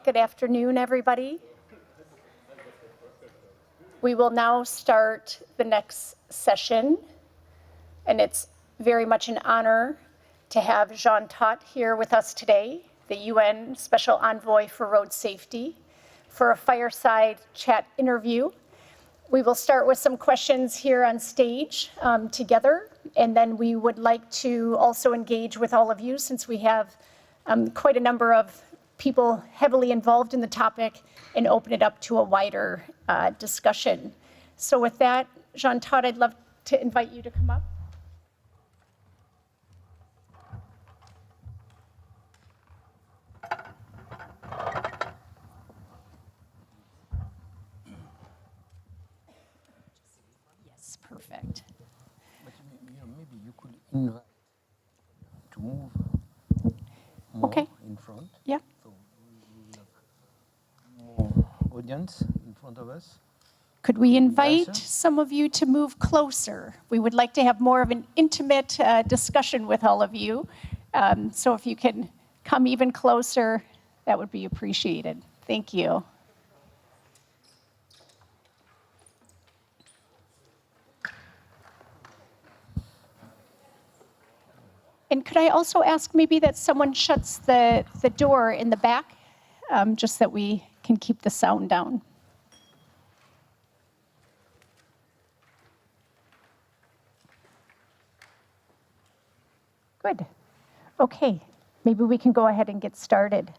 Good afternoon, everybody. We will now start the next session, and it's very much an honor to have Jean Todt here with us today, the UN Special Envoy for Road Safety, for a fireside chat interview. We will start with some questions here on stage together, and then we would like to also engage with all of you since we have quite a number of people heavily involved in the topic and open it up to a wider discussion. So with that, Jean Todt, I'd love to invite you to come up. Yes, perfect. But maybe you could invite to move more in front. Yeah. So we will have more audience in front of us. Could we invite some of you to move closer? We would like to have more of an intimate discussion with all of you. So if you can come even closer, that would be appreciated. Thank you. And could I also ask maybe that someone shuts the door in the back, just that we can keep the sound down. Good. Okay, maybe we can go ahead and get started.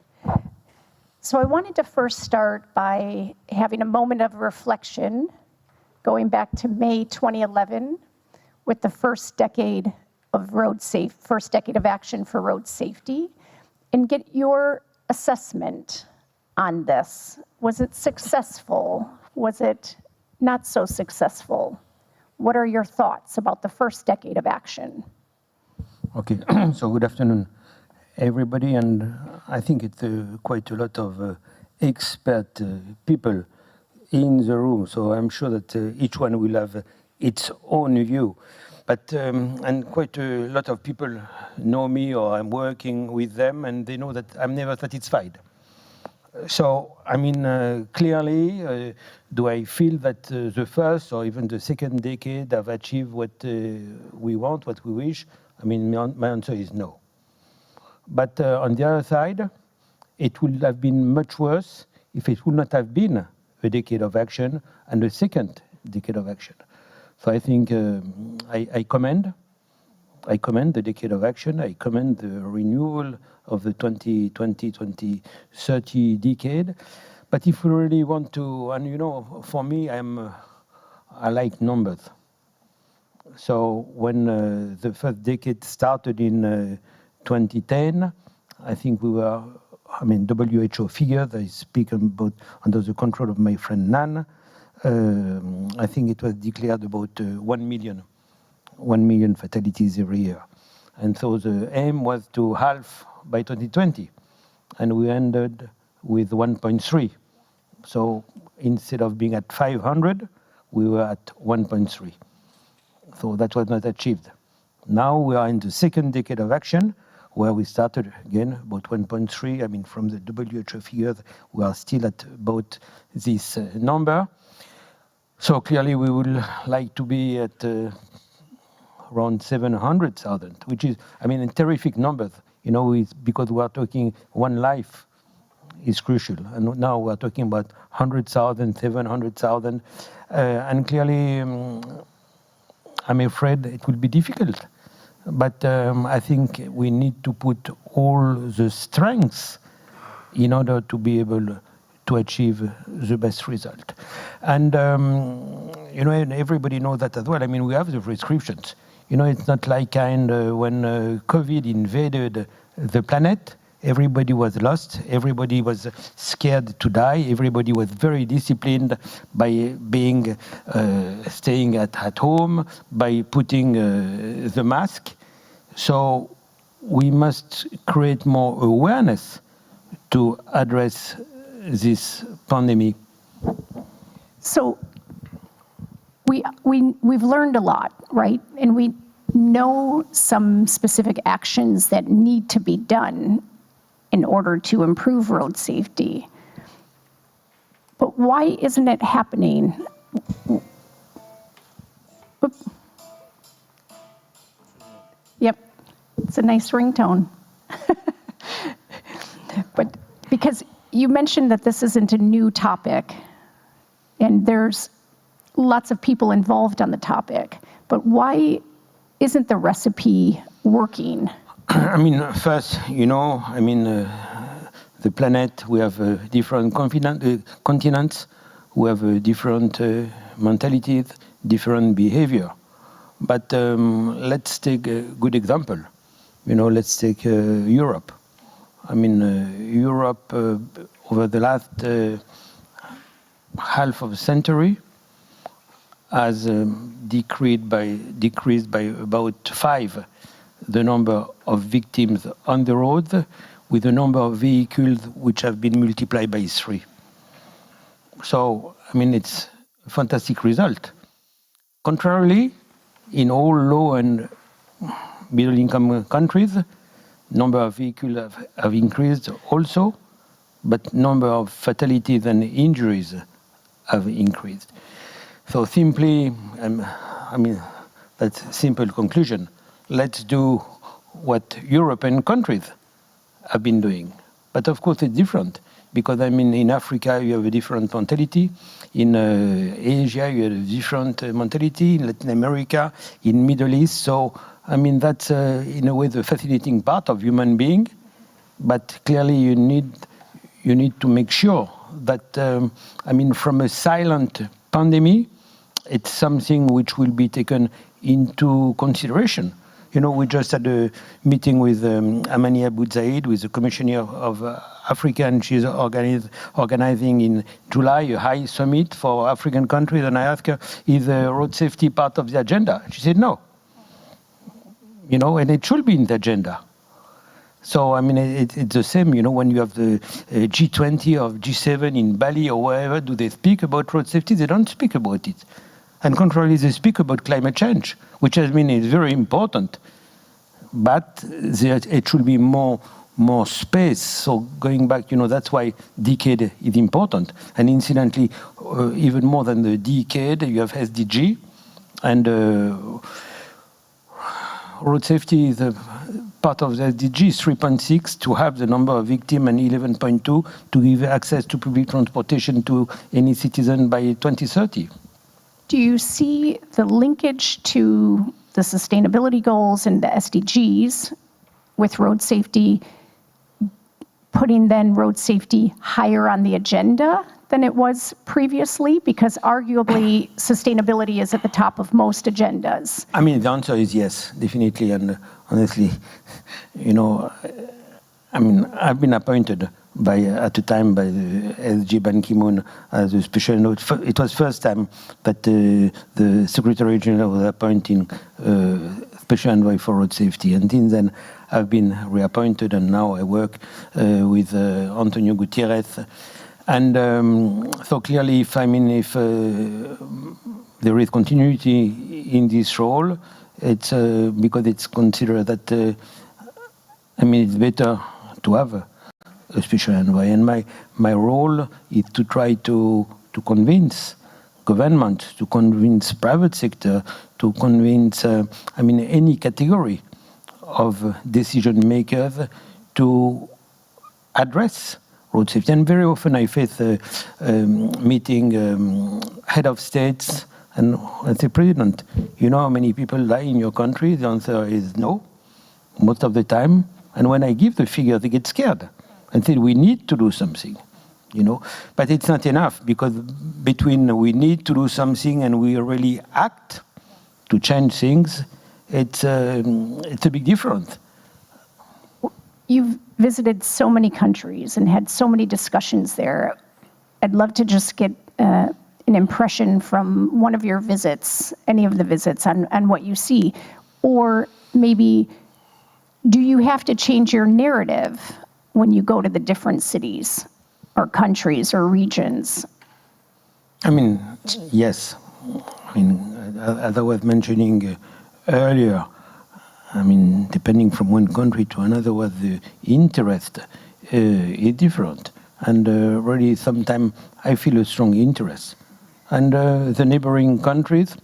So I wanted to first start by having a moment of reflection, going back to May 2011, with the first decade of action for road safety, and get your assessment on this. Was it successful? Was it not so successful? What are your thoughts about the first decade of action? Okay, so good afternoon, everybody, and I think it's quite a lot of expert people in the room, so I'm sure that each one will have its own view. But, and quite a lot of people know me or I'm working with them, and they know that I'm never satisfied. So, I mean, clearly, do I feel that the first or even the second decade have achieved what we want, what we wish? I mean, my answer is no. But on the other side, it would have been much worse if it would not have been a decade of action and a second decade of action. So I think I commend the decade of action. I commend the renewal of the 2020-2030 decade. But if we really want to, and you know, for me, I like numbers. So when the first decade started in 2010, I think we were, I mean, WHO figures, I speak about under the control of my friend Nan, I think it was declared about 1 million fatalities every year. And so the aim was to halve by 2020, and we ended with 1.3. So instead of being at 500, we were at 1.3. So that was not achieved. Now we are in the second decade of action, where we started again about 1.3. I mean, from the WHO figures, we are still at about this number. So clearly we would like to be at around 700,000, which is, I mean, terrific numbers. You know, because we are talking one life is crucial. And now we're talking about 100,000, 700,000. And clearly, I'm afraid it will be difficult. But I think we need to put all the strengths in order to be able to achieve the best result. And, you know, and everybody knows that as well. I mean, we have the prescriptions. You know, it's not like when COVID invaded the planet, everybody was lost, everybody was scared to die, everybody was very disciplined by being, staying at home, by putting the mask. So we must create more awareness to address this pandemic. So we've learned a lot, right? And we know some specific actions that need to be done in order to improve road safety. but why isn't it happening? Oop. Yep, it's a nice ringtone. But because you mentioned that this isn't a new topic, and there's lots of people involved on the topic, but why isn't the recipe working? I mean, first, the planet, we have different continents, we have different mentalities, different behavior. But let's take a good example. Let's take Europe. Europe over the last half of a century has decreased by about 5 the number of victims on the road, with the number of vehicles which have been multiplied by 3. So, it's a fantastic result. Contrarily, in all low and middle-income countries, number of vehicles have increased also, but number of fatalities and injuries have increased. So simply, that's a simple conclusion. Let's do what European countries have been doing. But of course it's different, because in Africa you have a different mentality, in Asia you have a different mentality, in Latin America, in Middle East. So that's in a way the fascinating part of human being. But clearly you need to make sure that from a silent pandemic, it's something which will be taken into consideration. We just had a meeting with Amani Abu Zaid, with the Commissioner of Africa, and she's organizing in July a high summit for African countries. And I asked her, is road safety part of the agenda? She said no. And it should be in the agenda. So, it's the same, when you have the G20 or G7 in Bali or wherever, do they speak about road safety? They don't speak about it. And contrarily, they speak about climate change, which is very important. But it should be more space. So going back, that's why decade is important. And incidentally, even more than the decade, you have SDG. And road safety is a part of the SDG, 3.6, to have the number of victims, and 11.2 to give access to public transportation to any citizen by 2030. Do you see the linkage to the sustainability goals and the SDGs with road safety, putting then road safety higher on the agenda than it was previously? Because arguably sustainability is at the top of most agendas. The answer is yes, definitely. And honestly, I've been appointed at the time by the SG Ban Ki-moon as a special note. It was first time that the Secretary General was appointing special envoy for road safety. And since then, I've been reappointed, and now I work with Antonio Gutierrez. And so clearly, if there is continuity in this role, it's because it's considered that it's better to have a special envoy. And my role is to try to convince government, to convince private sector, to convince any category of decision makers to address road safety. And very often I face meeting head of states, and I say, President, you know how many people die in your country? The answer is no, most of the time. And when I give the figure, they get scared and say, we need to do something, But it's not enough, because between we need to do something and we really act to change things, it's a big difference. You've visited so many countries and had so many discussions there. I'd love to just get an impression from one of your visits, any of the visits, on what you see. Or maybe, do you have to change your narrative when you go to the different cities or countries or regions? Yes. As I was mentioning earlier, depending from one country to another, what the interest is different. And really, sometimes I feel a strong interest. And the neighboring countries,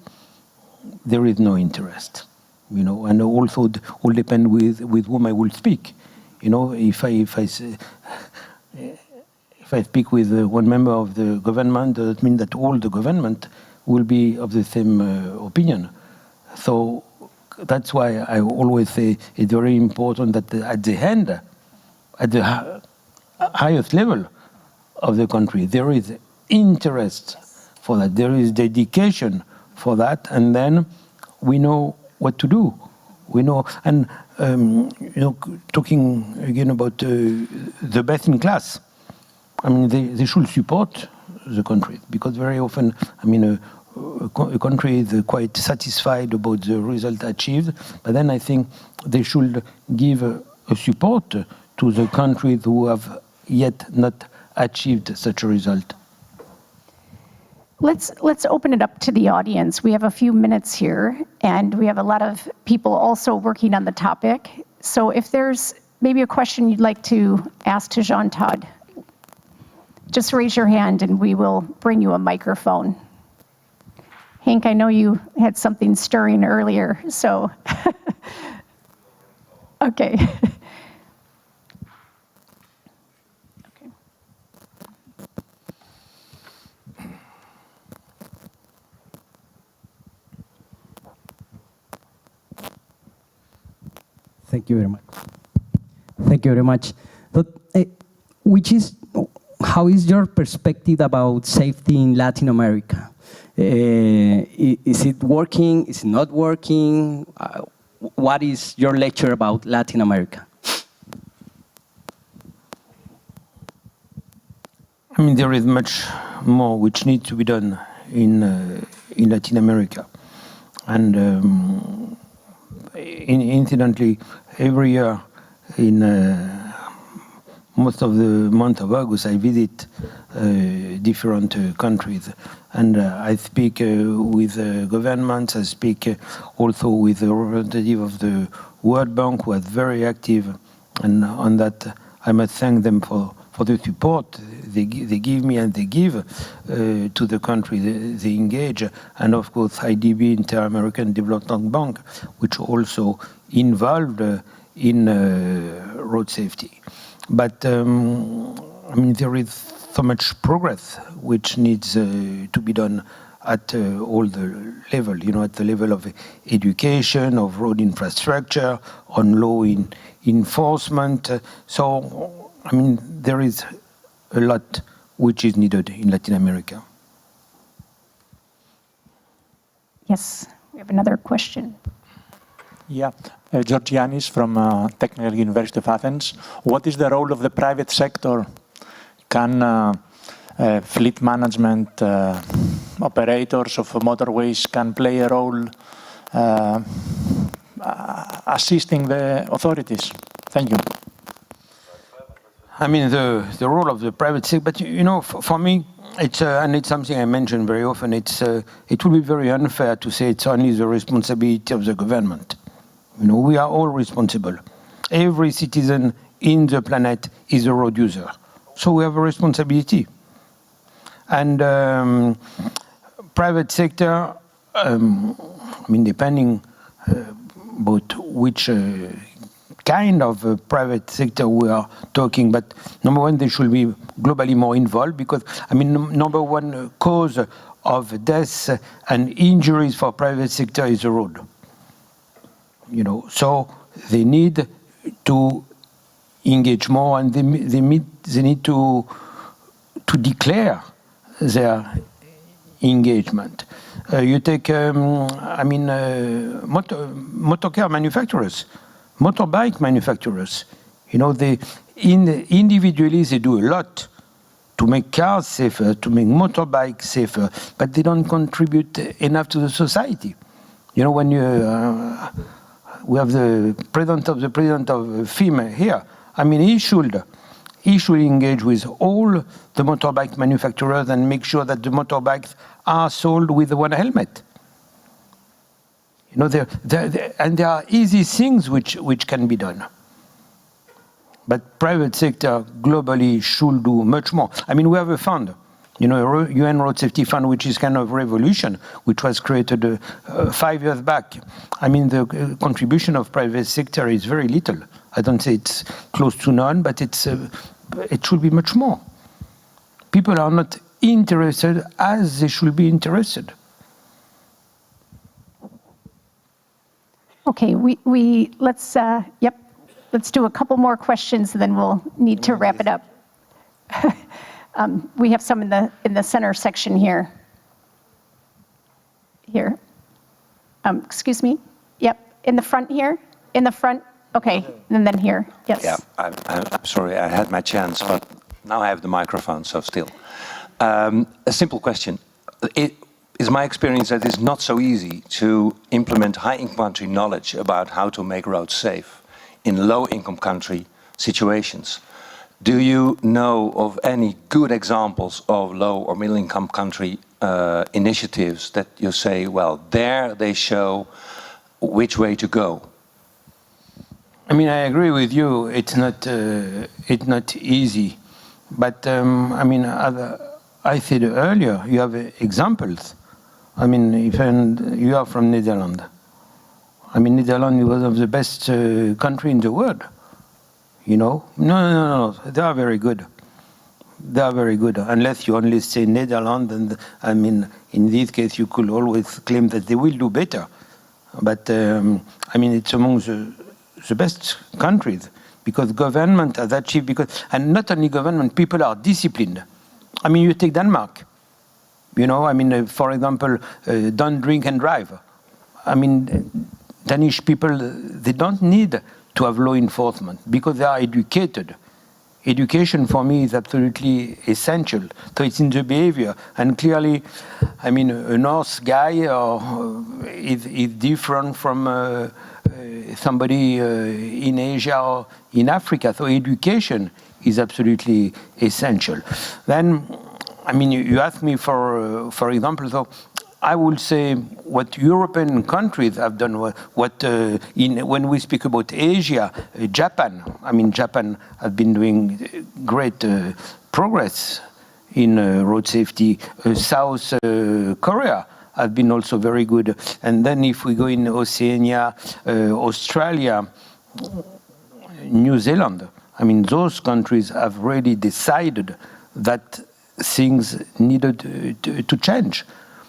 there is no interest, you know. And also, it will depend with whom I will speak. You know, if I speak with one member of the government, that means that all the government will be of the same opinion. So that's why I always say it's very important that at the end, at the highest level of the country, there is interest for that, there is dedication for that, and then we know what to do. We know, and you know, talking again about the best in class, I mean, they should support the country, because very often, I mean, a country is quite satisfied about the result achieved, but then I think they should give a support to the countries who have yet not achieved such a result. Let's open it up to the audience. We have a few minutes here, and we have a lot of people also working on the topic. So if there's maybe a question you'd like to ask to Jean Todt, just raise your hand and we will bring you a microphone. Hank, I know you had something stirring earlier, so. Okay. Thank you very much. Thank you very much. But, how is your perspective about safety in Latin America? Is it working? Is it not working? What is your lecture about Latin America? I mean, there is much more which needs to be done in Latin America. And incidentally, every year in most of the month of August, I visit different countries, and I speak with governments. I speak also with the representative of the World Bank, who is very active, and on that I must thank them for the support they give me and they give to the country they engage, and of course IDB, Inter-American Development Bank, which also involved in road safety. But I mean, there is so much progress which needs to be done at all the level, you know, at the level of education, of road infrastructure, on law enforcement. So, I mean, there is a lot which is needed in Latin America. Yes, we have another question. Yeah, Georgianis from Technical University of Athens. What is the role of the private sector? Can fleet management operators of motorways can play a role assisting the authorities? Thank you. I mean, the role of the private sector, but you know, for me, it's and it's something I mention very often. It would be very unfair to say it's only the responsibility of the government. You know, we are all responsible. Every citizen in the planet is a road user, so we have a responsibility. And private sector, I mean, depending about which kind of private sector we are talking, but number one, they should be globally more involved, because, I mean, number one cause of deaths and injuries for private sector is the road. You know, so they need to engage more, and they need to declare their engagement. You take, I mean, motorcar manufacturers, motorbike manufacturers. You know, individually they do a lot to make cars safer, to make motorbikes safer, but they don't contribute enough to the society. You know, when we have the president of FIM here. I mean, he should engage with all the motorbike manufacturers and make sure that the motorbikes are sold with one helmet. You know, and there are easy things which can be done. But private sector globally should do much more. I mean, we have a fund, you know, a UN Road Safety Fund, which is kind of revolution, which was created 5 years back. I mean, the contribution of private sector is very little. I don't say it's close to none, but it should be much more. People are not interested as they should be interested. Okay, let's do a couple more questions, and then we'll need to wrap it up. We have some in the center section here. Here. Excuse me? Yep, in the front here? In the front? Okay, and then here, yes. Yeah, I'm sorry, I had my chance, but now I have the microphone, so still. A simple question. It is my experience that it's not so easy to implement high-income country knowledge about how to make roads safe in low-income country situations. Do you know of any good examples of low or middle-income country initiatives that you say, well, there they show which way to go? I mean, I agree with you. It's not easy, but I mean, I said earlier, you have examples. I mean, you are from Netherlands. I mean, Netherlands is one of the best country in the world. You know, no, they are very good. They are very good. Unless you only say Netherlands, and I mean, in this case, you could always claim that they will do better. But I mean, it's among the best countries because government has achieved, and not only government, people are disciplined. I mean, you take Denmark, you know, I mean, for example, don't drink and drive. I mean, Danish people, they don't need to have law enforcement because they are educated. Education for me is absolutely essential. So it's in the behavior. And clearly, I mean, a North guy is different from somebody in Asia or in Africa. So education is absolutely essential. Then, I mean, you asked me for example, so I would say what European countries have done, when we speak about Asia, Japan, I mean, Japan has been doing great progress in road safety. South Korea has been also very good. And then if we go in Oceania, Australia, New Zealand, I mean, those countries have really decided that things needed to change.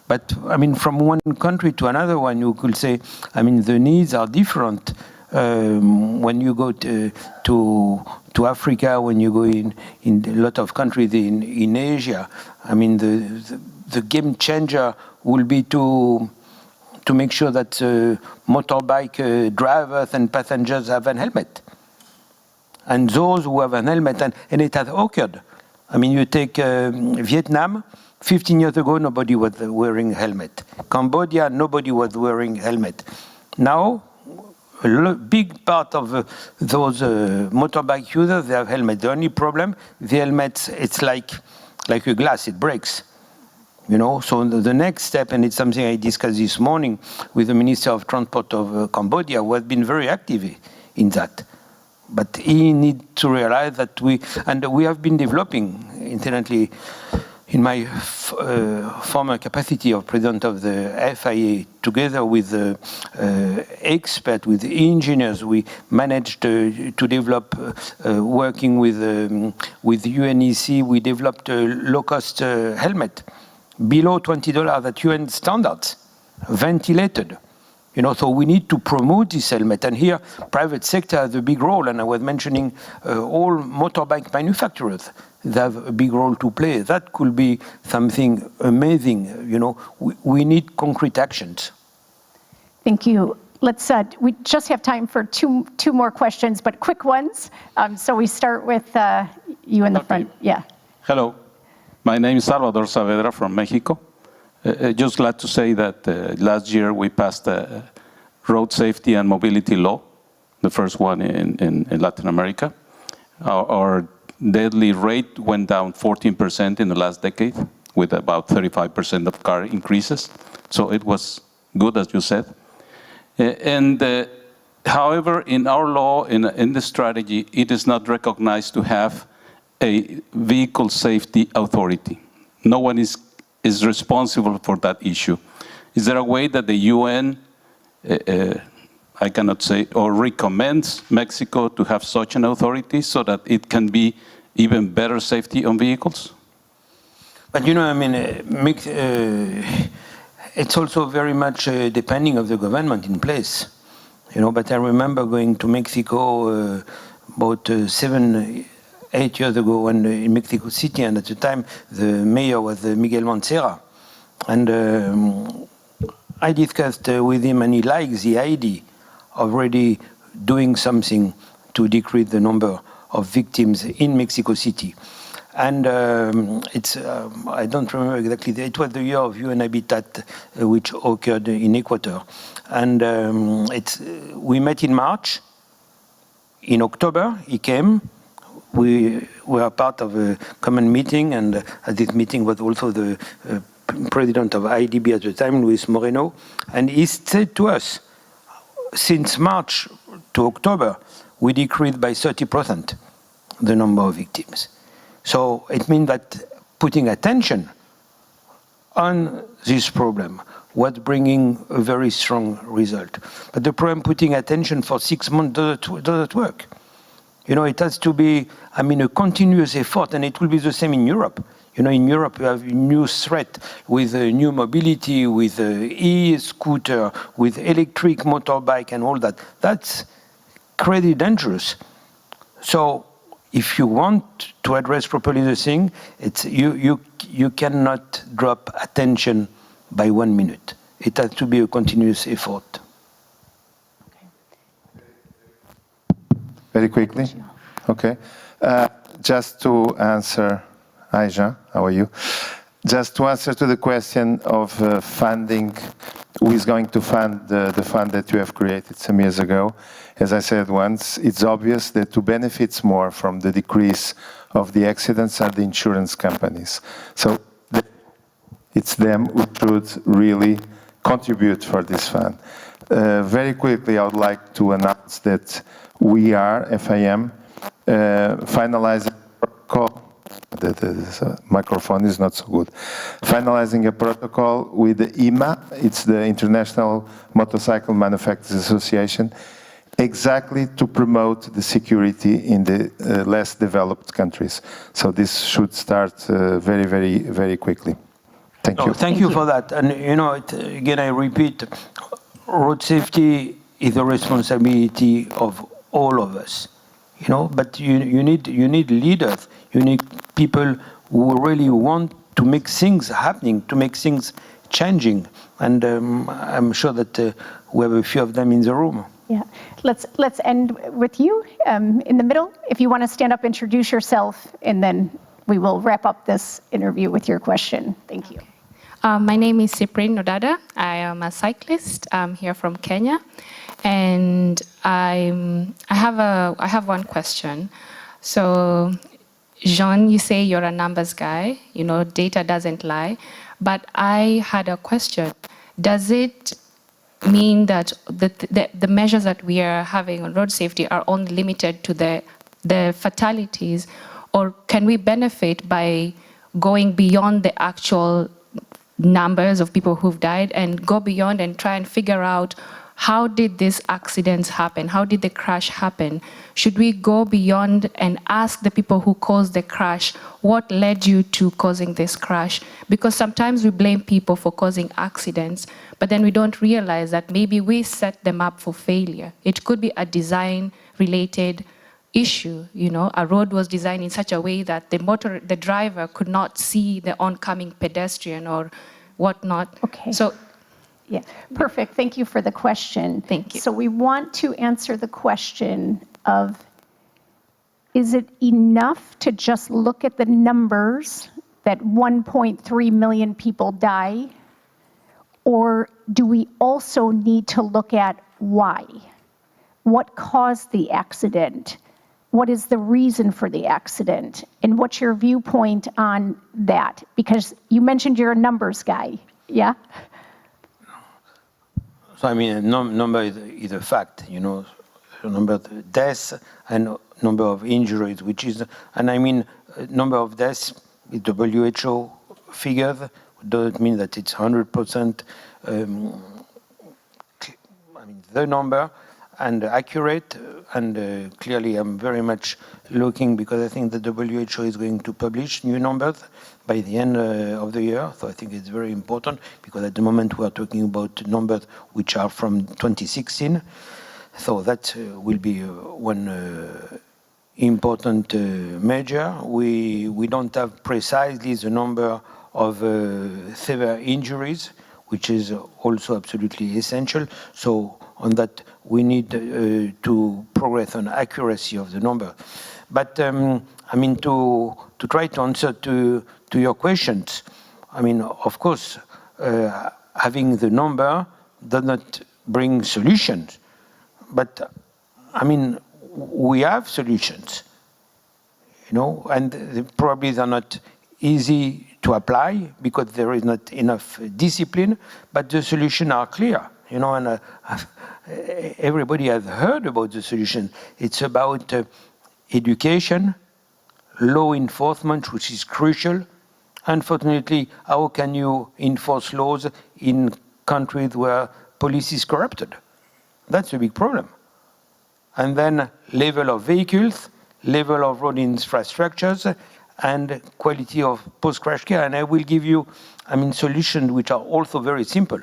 But I mean, from one country to another one, you could say, I mean, the needs are different. When you go to Africa, when you go in a lot of countries in Asia, I mean, the game changer will be to make sure that motorbike drivers and passengers have a helmet. And those who have a helmet, and it has occurred. I mean, you take Vietnam. 15 years ago, nobody was wearing a helmet. Cambodia, nobody was wearing a helmet. Now, a big part of those motorbike users, they have helmets. The only problem, the helmet, it's like a glass, it breaks. You know, so the next step, and it's something I discussed this morning with the Minister of Transport of Cambodia, who has been very active in that. But he needs to realize that we have been developing, incidentally, in my former capacity of president of the FIA, together with experts, with engineers, we managed to develop, working with UNEC, we developed a low-cost helmet, below $20 at UN standards, ventilated. You know, so we need to promote this helmet. And here, private sector has a big role. And I was mentioning all motorbike manufacturers. They have a big role to play. That could be something amazing. You know, we need concrete actions. Thank you. Let's. We just have time for two more questions, but quick ones. So we start with you in the front. Yeah. Hello, my name is Salvador Saavedra from Mexico. Just glad to say that last year we passed a road safety and mobility law, the first one in Latin America. Our deadly rate went down 14% in the last decade, with about 35% of car increases. So it was good, as you said. And However, in our law, in the strategy, it is not recognized to have a vehicle safety authority. No one is responsible for that issue. Is there a way that the UN, I cannot say, or recommends Mexico to have such an authority so that it can be even better safety on vehicles? But you know, I mean, it's also very much depending of the government in place. You know, but I remember going to Mexico about 7, 8 years ago when in Mexico City, and at the time the mayor was Miguel Mancera. And I discussed with him, and he likes the idea of really doing something to decrease the number of victims in Mexico City. And I don't remember exactly, it was the year of UN Habitat, which occurred in Ecuador. And we met in March. In October, he came. We were part of a common meeting, and at this meeting was also the president of IDB at the time, Luis Moreno. And he said to us, since March to October, we decreased by 30% the number of victims. So it means that putting attention on this problem was bringing a very strong result. But the problem, putting attention for 6 months doesn't work. You know, it has to be, I mean, a continuous effort, and it will be the same in Europe. You know, in Europe, you have a new threat with new mobility, with e-scooter, with electric motorbike and all that. That's crazy dangerous. So if you want to address properly the thing, it's, you cannot drop attention by 1 minute. It has to be a continuous effort. Very quickly? Okay. Just to answer, hi Jean, how are you? Just to answer to the question of funding, who is going to fund the fund that you have created some years ago. As I said once, it's obvious that who benefits more from the decrease of the accidents are the insurance companies. So it's them who should really contribute for this fund. Very quickly, I would like to announce that we are, FIM, finalizing a protocol. The microphone is not so good. Finalizing a protocol with the IMA, it's the International Motorcycle Manufacturers Association, exactly to promote the security in the less developed countries. So this should start very, very, very quickly. Thank you. Thank you for that. And you know, again, I repeat, road safety is a responsibility of all of us. You know, but you need leaders. You need people who really want to make things happening, to make things changing. And I'm sure that we have a few of them in the room. Yeah, let's end with you in the middle. If you want to stand up, introduce yourself, and then we will wrap up this interview with your question. Thank you. My name is Cyprian Nodada. I am a cyclist. I'm here from Kenya, and I have one question. So, Jean, you say you're a numbers guy. You know, data doesn't lie. But I had a question. Does it mean that the measures that we are having on road safety are only limited to the fatalities, or can we benefit by going beyond the actual numbers of people who've died and go beyond and try and figure out how did these accidents happen? How did the crash happen? Should we go beyond and ask the people who caused the crash, what led you to causing this crash? Because sometimes we blame people for causing accidents, but then we don't realize that maybe we set them up for failure. It could be a design-related issue. You know, a road was designed in such a way that the driver could not see the oncoming pedestrian or whatnot. Okay. So, yeah, perfect. Thank you for the question. Thank you. So we want to answer the question of, is it enough to just look at the numbers that 1.3 million people die? Or do we also need to look at why? What caused the accident? What is the reason for the accident? And what's your viewpoint on that? Because you mentioned you're a numbers guy, yeah? So I mean, number is a fact, you know, number of deaths and number of injuries, which is, and I mean, number of deaths, the WHO figures, doesn't mean that it's 100%, I mean, the number, and accurate, and clearly I'm very much looking, because I think the WHO is going to publish new numbers by the end of the year, so I think it's very important, because at the moment we are talking about numbers which are from 2016, so that will be one important measure. We don't have precisely the number of severe injuries, which is also absolutely essential, so on that we need to progress on accuracy of the number. But I mean, to try to answer to your questions, I mean, of course, having the number does not bring solutions, but I mean, we have solutions, you know, and probably they're not easy to apply because there is not enough discipline, but the solutions are clear, you know, and everybody has heard about the solution. It's about education, law enforcement, which is crucial. Unfortunately, how can you enforce laws in countries where police is corrupted? That's a big problem. And then level of vehicles, level of road infrastructures, and quality of post-crash care. And I will give you, I mean, solutions which are also very simple.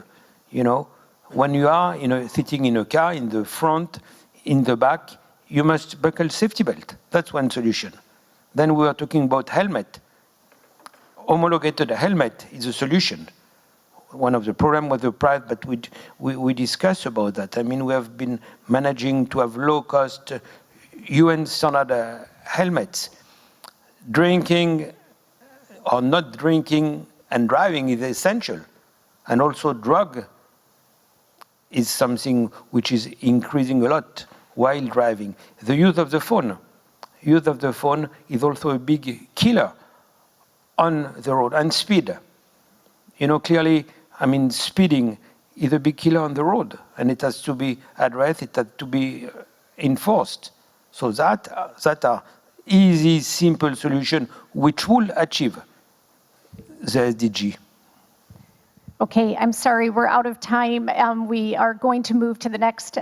You know, when you are sitting in a car, in the front, in the back, you must buckle safety belt. That's one solution. Then we are talking about helmet. Homologated helmet is a solution. One of the problems with the price, but we discussed about that. I mean, we have been managing to have low-cost UN standard helmets. Drinking or not drinking and driving is essential. And also drug is something which is increasing a lot while driving. The use of the phone. Use of the phone is also a big killer on the road. And speed. You know, clearly, I mean, speeding is a big killer on the road, and it has to be addressed, it has to be enforced. So that are easy, simple solution which will achieve the SDG. Okay, I'm sorry, we're out of time. We are going to move to the next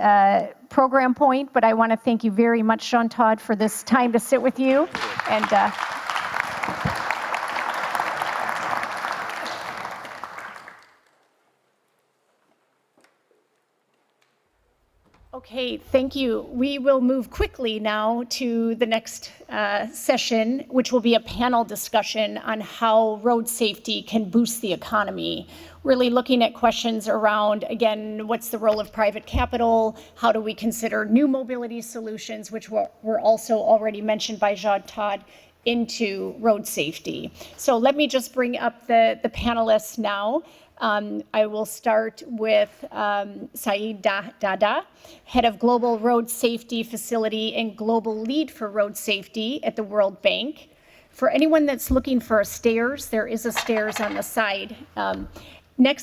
program point, but I want to thank you very much, Jean Todt, for this time to sit with you. And okay, thank you. We will move quickly now to the next session, which will be a panel discussion on how road safety can boost the economy. Really looking at questions around, again, what's the role of private capital? How do we consider new mobility solutions, which were also already mentioned by Jean Todt, into road safety? So let me just bring up the panelists now. I will start with Saeed Dada, Head of Global Road Safety Facility and Global Lead for Road Safety at the World Bank. For anyone that's looking for stairs, there is a stairs on the side. Next.